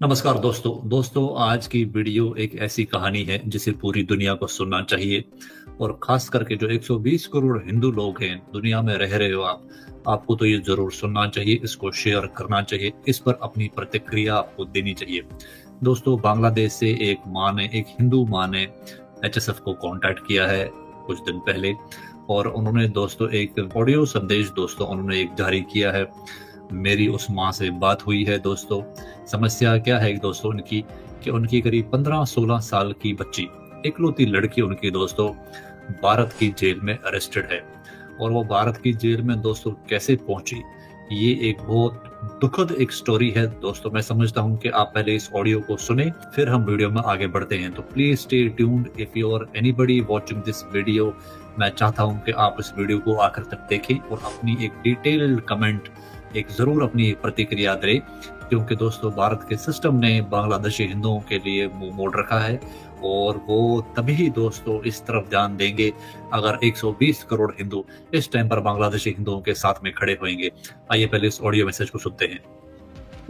नमस्कार दोस्तों आज की वीडियो एक ऐसी कहानी है जिसे पूरी दुनिया को सुनना चाहिए। और खास करके जो 120 करोड़ हिंदू लोग हैं दुनिया में रह रहे हो आपको तो ये जरूर सुनना चाहिए, इसको शेयर करना चाहिए, इस पर अपनी प्रतिक्रिया आपको देनी चाहिए। दोस्तों, बांग्लादेश से एक हिंदू माँ ने एचएसएफ को कांटेक्ट किया है कुछ दिन पहले, और उन्होंने दोस्तों एक ऑडियो संदेश उन्होंने एक जारी किया है। मेरी उस माँ से बात हुई है दोस्तों। समस्या क्या है दोस्तों उनकी, कि उनकी करीब 15-16 साल की बच्ची, इकलौती लड़की उनकी दोस्तों भारत की जेल में अरेस्टेड है। और वो भारत की जेल में दोस्तों कैसे पहुंची, ये एक बहुत दुखद एक स्टोरी है दोस्तों। मैं समझता हूं कि आप पहले इस ऑडियो को सुने, फिर हम वीडियो में आगे बढ़ते हैं। तो please stay tuned if you are anybody watching this video. मैं चाहता हूं कि आप इस वीडियो को आखिर तक देखें और अपनी एक डिटेल्ड कमेंट, एक जरूर अपनी प्रतिक्रिया दें, क्योंकि दोस्तों भारत के सिस्टम ने बांग्लादेशी हिंदुओं के लिए मुंह मोड़ रखा है। और वो तभी दोस्तों इस तरफ ध्यान देंगे अगर 120 करोड़ हिंदू इस टाइम पर बांग्लादेशी हिंदुओं के साथ में खड़े होंगे। आइए पहले इस ऑडियो मैसेज को सुनते हैं।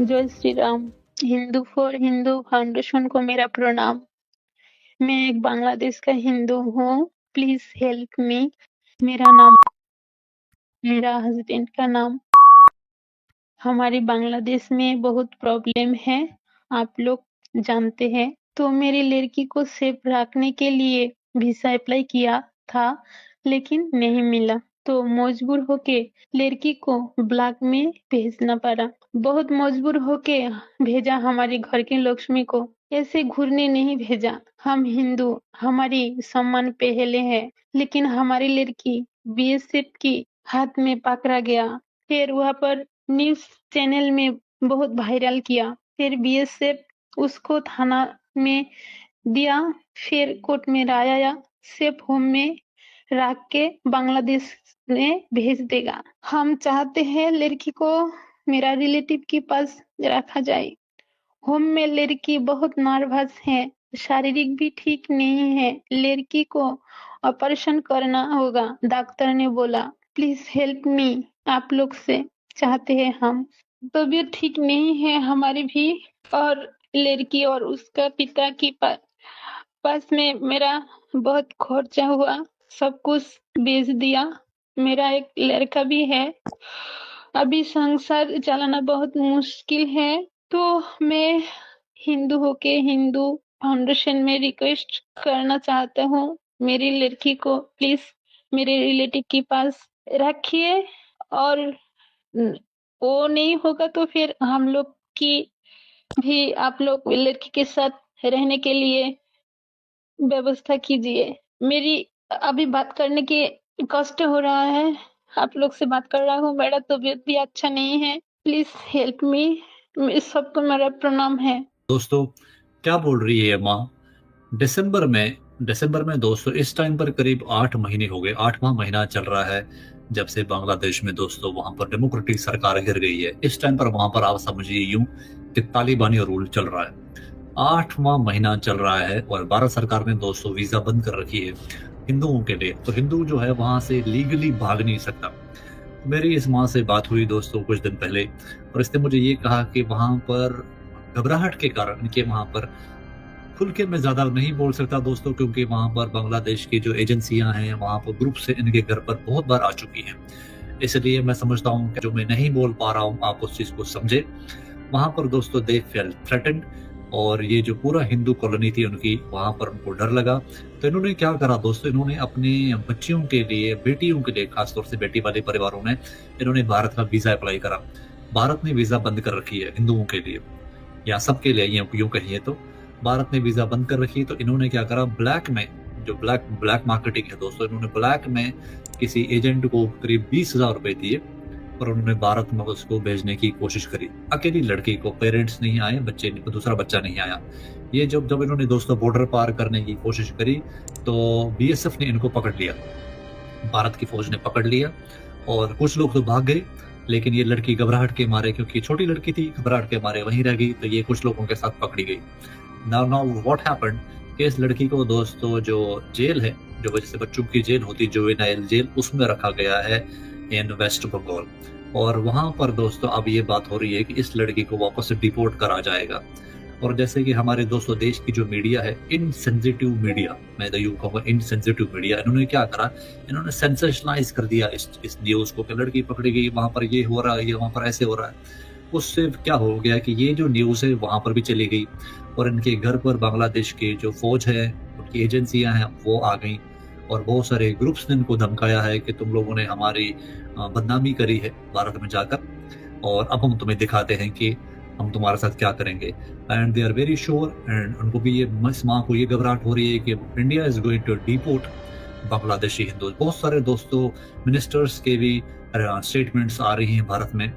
जय श्री राम। हिंदू फॉर हिंदू फाउंडेशन को मेरा प्रणाम। मैं एक बांग्लादेश का हिंदू हूँ, प्लीज हेल्प मी। मेरा नाम, मेरा हस्बैंड का नाम। हमारे बांग्लादेश में बहुत प्रॉब्लम है, आप लोग जानते हैं। तो मेरी लड़की को सेफ रखने के लिए वीजा अप्लाई किया था, लेकिन नहीं मिला, तो मजबूर होके लड़की को ब्लॉक में भेजना पड़ा। बहुत मजबूर होके भेजा हमारे घर के लक्ष्मी को, ऐसे घूरने नहीं भेजा। हम हिंदू, हमारी सम्मान पहले है, लेकिन हमारी लड़की बीएसएफ की हाथ में पकड़ा गया। फिर वहाँ पर न्यूज चैनल में बहुत वायरल किया। फिर बीएसएफ उसको थाना में दिया, फिर कोर्ट में लाया, सेफ होम में रख के बांग्लादेश में भेज देगा। हम चाहते हैं लड़की को मेरा रिलेटिव के पास रखा जाए। होम में लड़की बहुत नर्वस है, शारीरिक भी ठीक नहीं है। लड़की को ऑपरेशन करना होगा, डॉक्टर ने बोला। प्लीज हेल्प मी, आप लोग से चाहते हैं हम। तबीयत ठीक नहीं है हमारी भी, और लड़की और उसका पिता की पास में मेरा बहुत खर्चा हुआ, सब कुछ बेच दिया। मेरा एक लड़का भी है, अभी संसार चलाना बहुत मुश्किल है। तो मैं हिंदू होके हिंदू फाउंडेशन में रिक्वेस्ट करना चाहता हूँ, मेरी लड़की को प्लीज मेरे रिलेटिव के पास रखिए। और वो नहीं होगा तो फिर हम लोग की भी, आप लोग लड़की के साथ रहने के लिए व्यवस्था कीजिए। मेरी अभी बात करने की कष्ट हो रहा है, आप लोग से बात कर रहा हूँ, मेरा तबीयत भी अच्छा नहीं है, प्लीज हेल्प मी। इस सबको मेरा प्रणाम है। दोस्तों, क्या बोल रही है ये माँ? दिसंबर में दोस्तों इस टाइम पर करीब 8 महीने हो गए, 8वां महीना चल रहा है जब से बांग्लादेश में दोस्तों वहां पर डेमोक्रेटिक सरकार गिर गई है। इस टाइम पर वहां पर आप समझिए यूं कि तालिबानी रूल चल रहा है। 8वां महीना चल रहा है और भारत सरकार ने दोस्तों वीजा बंद कर रखी है हिंदुओं के लिए। तो हिंदू जो है वहां से लीगली भाग नहीं सकता। मेरी इस माँ से बात हुई दोस्तों कुछ दिन पहले, और इसने मुझे ये कहा कि वहां पर घबराहट के कारण इनके वहां पर खुल के मैं ज्यादा नहीं बोल सकता दोस्तों, क्योंकि वहां पर बांग्लादेश की जो एजेंसियां हैं वहां पर ग्रुप से इनके घर पर बहुत बार आ चुकी हैं। इसलिए मैं समझता हूं कि जो मैं नहीं बोल पा रहा हूं आप उस चीज को समझे। वहां पर दोस्तों दे फेल थ्रेटेंड, और ये जो पूरा हिंदू कॉलोनी थी उनकी, वहां पर उनको डर लगा। तो इन्होंने क्या करा दोस्तों, इन्होंने अपने बच्चियों के लिए, बेटियों के लिए, खासतौर से बेटी वाले परिवारों में इन्होंने भारत का वीजा अप्लाई करा। भारत ने वीजा बंद कर रखी है हिंदुओं के लिए, या सबके लिए यूं कहिए तो भारत ने वीजा बंद कर रखी। तो इन्होंने क्या करा, ब्लैक में, जो ब्लैक मार्केटिंग है दोस्तों, इन्होंने ब्लैक में किसी एजेंट को करीब 20,000 रुपए दिए और उन्होंने भारत में उसको भेजने की कोशिश करी। अकेली लड़की को, पेरेंट्स नहीं आए, दूसरा बच्चा नहीं आया। ये जब इन्होंने दोस्तों बॉर्डर पार करने की कोशिश करी तो बीएसएफ ने इनको पकड़ लिया, भारत की फौज ने पकड़ लिया। और कुछ लोग तो भाग गए, लेकिन ये लड़की घबराहट के मारे, क्योंकि छोटी लड़की थी, घबराहट के मारे वहीं रह गई। तो ये कुछ लोगों के साथ पकड़ी गई। नाउ व्हाट हैपेंड कि इस लड़की को दोस्तों जो जेल है, जो जैसे बच्चों की जेल होती है, जुवेनाइल जेल, उसमें रखा गया है इन वेस्ट बंगाल। और वहां पर दोस्तों अब ये बात हो रही है कि इस लड़की को वापस से डिपोर्ट करा जाएगा। और जैसे कि हमारे दोस्तों देश की जो मीडिया है, इनसेंसिटिव मीडिया, मैं तो यूं कहूँगा इनसेंसिटिव मीडिया, इन्होंने क्या करा, इन्होंने सेंसेशनलाइज कर दिया इस न्यूज को कि लड़की पकड़ी गई, वहां पर ये हो रहा है, ये वहां पर ऐसे हो रहा है। उससे क्या हो गया कि ये जो न्यूज है वहां पर भी चली गई और इनके घर पर बांग्लादेश की जो फौज है, उनकी एजेंसियां हैं, वो आ गई और बहुत सारे ग्रुप्स ने इनको धमकाया है कि तुम लोगों ने हमारी बदनामी करी है भारत में जाकर, और अब हम तुम्हें दिखाते हैं कि हम तुम्हारे साथ क्या करेंगे। And they are very sure, and उनको भी ये, इस माँ को ये घबराहट हो रही है कि India is going to deport Bangladeshi Hindu. बहुत सारे दोस्तों मिनिस्टर्स के भी स्टेटमेंट्स आ रही हैं भारत में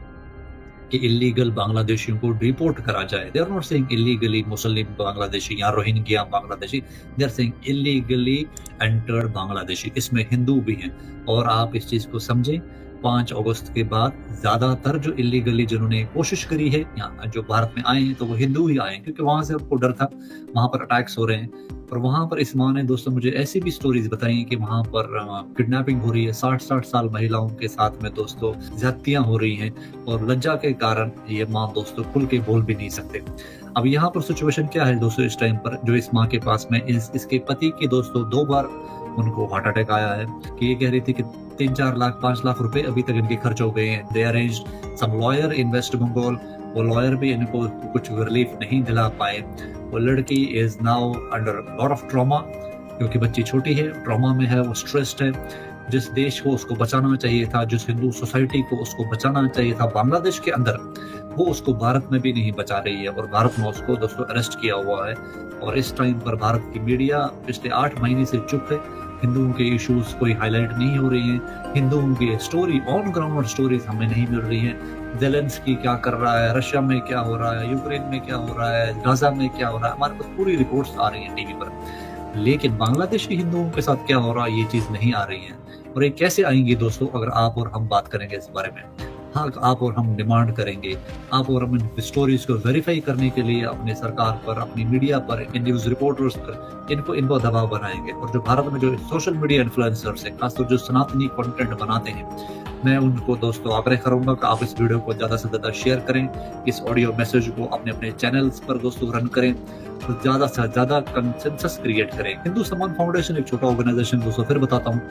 कि इलीगल बांग्लादेशियों को डिपोर्ट करा जाए। They are not saying illegally Muslim Bangladeshi या Rohingya Bangladeshi, they are saying illegally entered Bangladeshi, इसमें हिंदू भी हैं। और आप इस चीज को समझें, 5 अगस्त के बाद ज्यादातर जो इलीगली जिन्होंने कोशिश करी है यहाँ जो भारत में आए हैं, तो वो हिंदू ही आए हैं, क्योंकि वहां से उनको डर था, वहां पर अटैक्स हो रहे हैं। और वहां पर इस माँ ने दोस्तों मुझे ऐसी भी स्टोरीज बताई कि वहां पर किडनैपिंग हो रही है, 60-60 साल महिलाओं के साथ में दोस्तों ज्यादतियां हो रही हैं, और लज्जा के कारण ये माँ दोस्तों खुल के बोल भी नहीं सकते। अब यहाँ पर सिचुएशन क्या है दोस्तों इस टाइम पर, जो इस माँ के पास में इसके पति की दोस्तों 2 बार उनको हार्ट अटैक आया है, कि ये कह रही थी कि 3-4 लाख 5 लाख रुपए अभी तक इनके खर्च हो गए हैं। They arranged some lawyer in West Bengal, वो लॉयर भी इनको कुछ रिलीफ नहीं दिला पाए। वो लड़की is now under lot of trauma, क्योंकि बच्ची छोटी है, ट्रॉमा में है, वो स्ट्रेस्ड है। जिस देश को उसको बचाना चाहिए था, जिस हिंदू सोसाइटी को उसको बचाना चाहिए था बांग्लादेश के अंदर, वो उसको भारत में भी नहीं बचा रही है, और भारत में उसको दोस्तों अरेस्ट किया हुआ है। और इस टाइम पर भारत की मीडिया पिछले 8 महीने से चुप है, हिंदुओं के इश्यूज कोई हाईलाइट नहीं हो रही हैं, हिंदुओं की स्टोरी, ऑन ग्राउंड स्टोरीज हमें नहीं मिल रही है। ज़ेलेंस्की क्या कर रहा है, रशिया में क्या हो रहा है, यूक्रेन में क्या हो रहा है, गाजा में क्या हो रहा है, हमारे पास पूरी रिपोर्ट्स आ रही हैं टीवी पर, लेकिन बांग्लादेशी हिंदुओं के साथ क्या हो रहा है ये चीज नहीं आ रही है। और ये कैसे आएंगी दोस्तों, अगर आप और हम बात करेंगे इस बारे में। हाँ, आप और हम डिमांड करेंगे, आप और हम इन स्टोरीज को वेरीफाई करने के लिए अपने सरकार पर, अपनी मीडिया पर, इन न्यूज रिपोर्टर्स पर इनको दबाव बनाएंगे। और जो भारत में जो सोशल मीडिया इन्फ्लुएंसर्स है, खासतौर जो सनातनी कंटेंट बनाते हैं, मैं उनको दोस्तों आग्रह करूंगा कि आप इस वीडियो को ज्यादा से ज्यादा शेयर करें, इस ऑडियो मैसेज को अपने अपने चैनल्स पर दोस्तों रन करें, तो ज्यादा से ज्यादा कंसेंसस क्रिएट करें। हिंदू सम्मान फाउंडेशन एक छोटा ऑर्गेनाइजेशन दोस्तों, फिर बताता हूँ,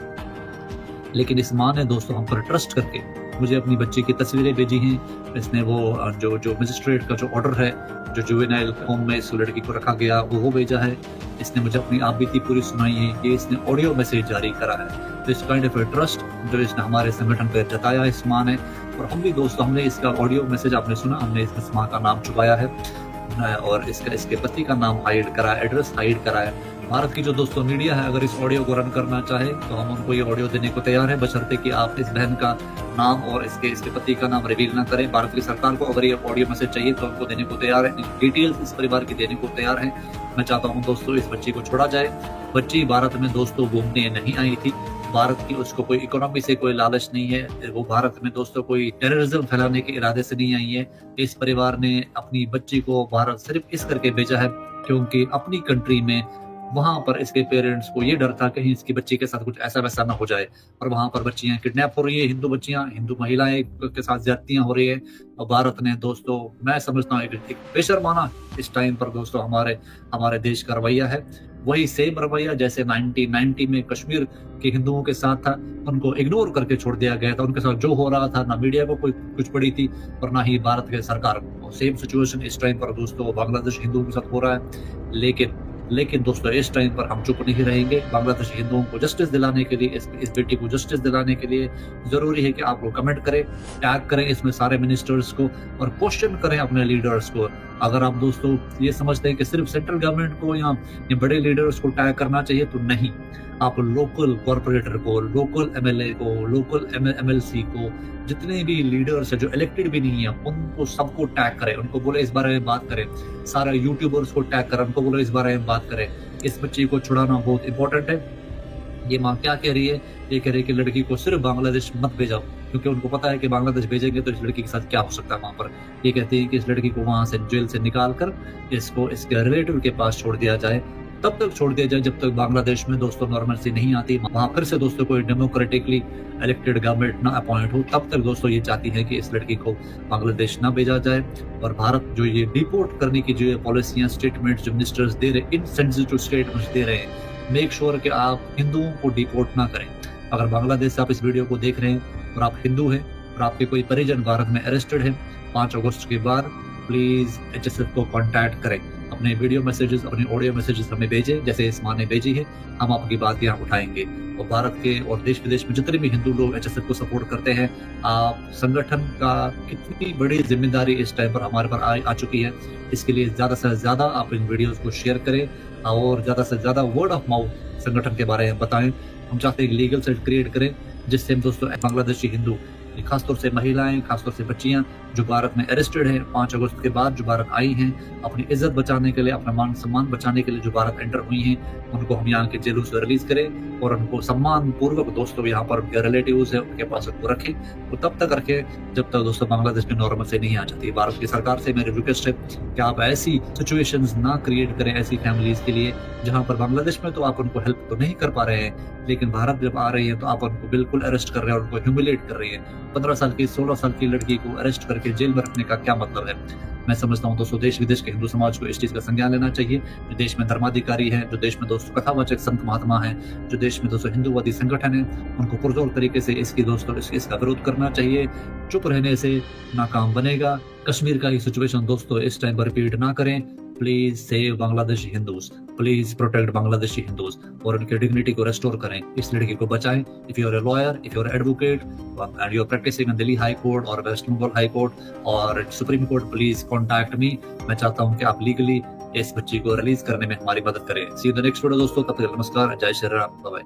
लेकिन इस माँ ने दोस्तों हम पर ट्रस्ट करके मुझे अपनी बच्ची की तस्वीरें भेजी हैं। इसने वो जो मजिस्ट्रेट का जो ऑर्डर है, जो जुवेनाइल होम में इस लड़की को रखा गया, वो भेजा है। इसने मुझे अपनी आप बीती पूरी सुनाई है, ये इसने ऑडियो मैसेज जारी करा है। तो इस काइंड ऑफ ट्रस्ट जो इसने हमारे संगठन पर जताया इस माँ ने, और हम भी दोस्तों, हमने इसका ऑडियो मैसेज आपने सुना, हमने इस माँ का नाम छुपाया है और इसके पति का नाम हाइड करा है, एड्रेस हाइड करा है। भारत की जो दोस्तों मीडिया है, अगर इस ऑडियो को रन करना चाहे तो हम उनको ये ऑडियो देने को तैयार है, बशर्ते कि आप इस बहन का नाम और इसके पति का नाम रिवील ना करें। भारत की सरकार को अगर ये ऑडियो मैसेज चाहिए तो उनको देने को तैयार है, डिटेल्स इस परिवार की देने को तैयार है। मैं चाहता हूँ दोस्तों इस बच्ची को छोड़ा जाए। बच्ची भारत में दोस्तों घूमने नहीं आई थी, भारत की उसको कोई इकोनॉमी से कोई लालच नहीं है, वो भारत में दोस्तों कोई टेररिज्म फैलाने के इरादे से नहीं आई है। इस परिवार ने अपनी बच्ची को भारत सिर्फ इस करके भेजा है क्योंकि अपनी कंट्री में वहां पर इसके पेरेंट्स को ये डर था कहीं इसकी बच्ची के साथ कुछ ऐसा वैसा ना हो जाए, और वहां पर बच्चियां किडनैप हो रही है, हिंदू बच्चियां, हिंदू महिलाएं के साथ ज्यादतियां हो रही है। और भारत ने दोस्तों, मैं समझता हूँ एक बेशर्माना इस टाइम पर दोस्तों हमारे देश का रवैया है, वही सेम रवैया जैसे 1990 में कश्मीर के हिंदुओं के साथ था, उनको इग्नोर करके छोड़ दिया गया था। उनके साथ जो हो रहा था, ना मीडिया को कोई कुछ पड़ी थी और ना ही भारत के सरकार को। सेम सिचुएशन इस टाइम पर दोस्तों बांग्लादेश हिंदुओं के साथ हो रहा है। लेकिन दोस्तों इस टाइम पर हम चुप नहीं रहेंगे। बांग्लादेशी हिंदुओं को जस्टिस दिलाने के लिए, इस बेटी को जस्टिस दिलाने के लिए जरूरी है कि आप लोग कमेंट करें, टैग करें इसमें सारे मिनिस्टर्स को और क्वेश्चन करें अपने लीडर्स को। अगर आप दोस्तों ये समझते हैं कि सिर्फ सेंट्रल गवर्नमेंट को या बड़े लीडर्स को टैग करना चाहिए, तो नहीं, आप लोकल कॉर्पोरेटर को, लोकल एमएलए को, लोकल एमएलसी को, जितने भी लीडर्स है जो इलेक्टेड भी नहीं है, उनको सबको टैग करें, उनको बोले इस बारे में बात करें। सारे यूट्यूबर्स को टैग करें, उनको बोले इस बारे में बात करें। इस बच्ची को छुड़ाना बहुत इंपॉर्टेंट है। ये माँ क्या कह रही है, ये कह रही है कि लड़की को सिर्फ बांग्लादेश मत भेजाओ, क्योंकि उनको पता है कि बांग्लादेश भेजेंगे तो इस लड़की के साथ क्या हो सकता है वहां पर। ये कहती है कि इस लड़की को वहां से जेल से निकाल कर इसको इसके रिलेटिव के पास छोड़ दिया जाए, तब तक छोड़ दिया जाए जब तक बांग्लादेश में दोस्तों नॉर्मलसी नहीं आती, वहां फिर से दोस्तों कोई डेमोक्रेटिकली इलेक्टेड गवर्नमेंट ना अपॉइंट हो। तब तक दोस्तों ये चाहती है कि इस लड़की को बांग्लादेश ना भेजा जाए। और भारत जो ये डिपोर्ट करने की जो पॉलिसियां, स्टेटमेंट जो मिनिस्टर्स दे रहे, इनसेंसिटिव स्टेटमेंट्स दे रहे हैं, मेक श्योर कि आप हिंदुओं को डिपोर्ट ना करें। अगर बांग्लादेश से आप इस वीडियो को देख रहे हैं और आप हिंदू हैं और आपके कोई परिजन भारत में अरेस्टेड है 5 अगस्त के बाद, प्लीज HSF को कांटेक्ट करें। अपने वीडियो मैसेजेस, अपने ऑडियो मैसेजेस हमें भेजें, जैसे इस माँ ने भेजी है। हम आपकी बात यहाँ उठाएंगे। और भारत के और देश विदेश में जितने भी हिंदू लोग HSF को सपोर्ट करते हैं, आप संगठन का कितनी बड़ी जिम्मेदारी इस टाइम पर हमारे पर आ चुकी है, इसके लिए ज्यादा से ज्यादा आप इन वीडियोस को शेयर करें और ज्यादा से ज्यादा वर्ड ऑफ माउथ संगठन के बारे में बताएं। हम चाहते हैं लीगल सेल क्रिएट करें जिससे हम दोस्तों बांग्लादेशी हिंदू, खासतौर से महिलाएं, खासतौर से बच्चियां जो भारत में अरेस्टेड हैं 5 अगस्त के बाद, जो भारत आई हैं अपनी इज्जत बचाने के लिए, अपना मान सम्मान बचाने के लिए, जो भारत एंटर हुई हैं, उनको हम यहाँ के जेलों से रिलीज करें और उनको सम्मान पूर्वक दोस्तों यहाँ पर उनके रिलेटिव्स है उनके पास उनको रखें। तो तब तक रखें जब तक दोस्तों बांग्लादेश में नॉर्मल से नहीं आ जाती। भारत की सरकार से मेरी रिक्वेस्ट है कि आप ऐसी सिचुएशंस ना क्रिएट करें ऐसी फैमिलीज के लिए जहां पर बांग्लादेश में तो आप उनको हेल्प तो नहीं कर पा रहे हैं, लेकिन भारत जब आ रही है तो आप उनको बिल्कुल अरेस्ट कर रहे हैं और उनको ह्यूमिलेट कर रही है। 15 साल की 16 साल की लड़की को अरेस्ट करके जेल में रखने का क्या मतलब है? मैं समझता हूँ दोस्तों देश विदेश के हिंदू समाज को इस चीज का संज्ञान लेना चाहिए। जो देश में धर्माधिकारी है, जो देश में दोस्तों कथावाचक संत महात्मा है, जो देश में दोस्तों हिंदूवादी संगठन है, उनको पुरजोर तरीके से इसकी दोस्तों इसका विरोध करना चाहिए। चुप रहने से नाकाम बनेगा। कश्मीर का ये सिचुएशन दोस्तों इस टाइम पर रिपीट ना करें। Please save Bangladeshi Hindus, please protect Bangladeshi Hindus और उनकी डिग्निटी को रेस्टोर करें। इस लड़की को बचाएं। If you are a lawyer, if you are advocate and you are practicing in Delhi high court और वेस्ट बंगाल हाई कोर्ट और supreme court, please contact me. मैं चाहता हूं कि आप लीगली इस बच्ची को रिलीज करने में हमारी मदद करें। सी यू द नेक्स्ट वीडियो दोस्तों, तब तक नमस्कार, जय श्री राम, बाय।